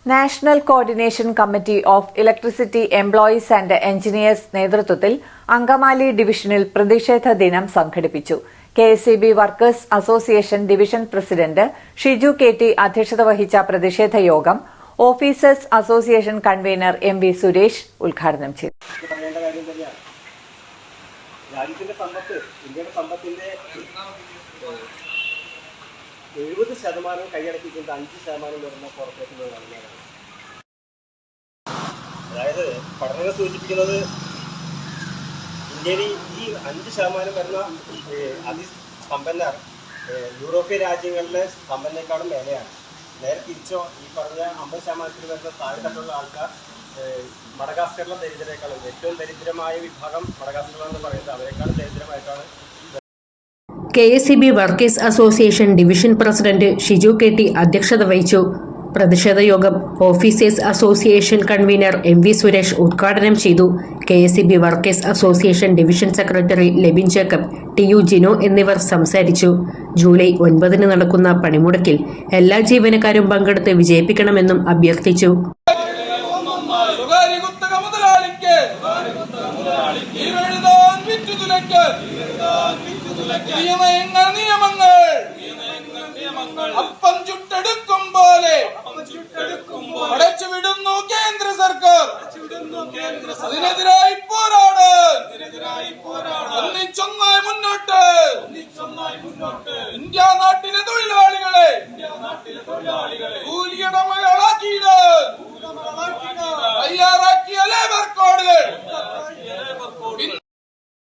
National coordination committee of electricity employees and engineers നേതൃത്വത്തിൽ അങ്കമാലി ഡിവിഷനിൽ പ്രതിഷേധ ദിനം സംഘടിപ്പിച്ചു. KSEB workers association division president Shiju K T അധ്യക്ഷത വഹിച്ച പ്രതിഷേധ യോഗം officers association convener M V Suresh ഉദ്ഘാടനം ചെയ്തു. രാജ്യത്തിന്റെ സമ്പത്ത്, ഇന്ത്യയുടെ സമ്പത്തിന്റെ 70% കൈയടക്കിക്കൊണ്ട് 5% വരുന്ന കോർപ്പറേഷനുകൾ നടന്നതാണ്. അതായത് പഠനങ്ങൾ സൂചിപ്പിക്കുന്നത് ഇന്ത്യയിൽ ഈ 5% വരുന്ന അതിസമ്പന്നർ യൂറോപ്യൻ രാജ്യങ്ങളിലെ സമ്പന്നേക്കാളും മേലെയാണ്. നേരെ തിരിച്ചോ ഈ പറഞ്ഞ 50% വരുന്ന താഴെത്തട്ടുള്ള ആൾക്കാർ മഡഗാസ്കറിലെ ദരിദ്രരെക്കാളും ഏറ്റവും ദരിദ്രമായ വിഭാഗം മഡഗാസ്കർ എന്ന് പറയുന്നത് അവരെക്കാളും ദരിദ്രമായിട്ടാണ്. KSEB workers association division president Shiju K T അധ്യക്ഷത വഹിച്ചു. പ്രതിഷേധ യോഗം officers association convener M V Suresh ഉദ്ഘാടനം ചെയ്തു. KSEB workers association division secretary Lebin Jacob, T U Jino എന്നിവർ സംസാരിച്ചു. ജൂലൈ 9 നടക്കുന്ന പണിമുടക്കിൽ എല്ലാ ജീവനക്കാരും പങ്കെടുത്ത് വിജയിപ്പിക്കണമെന്നും അഭ്യർത്ഥിച്ചു. അപ്പം ചുട്ടെടുക്കും പോലെ അടച്ചുവിടുന്നു കേന്ദ്ര സർക്കാർ. അതിനെതിരായി പോരാടാൻ ഒന്നിച്ചൊന്നായി മുന്നോട്ട്. ഇന്ത്യ നാട്ടിലെ തൊഴിലാളികളെ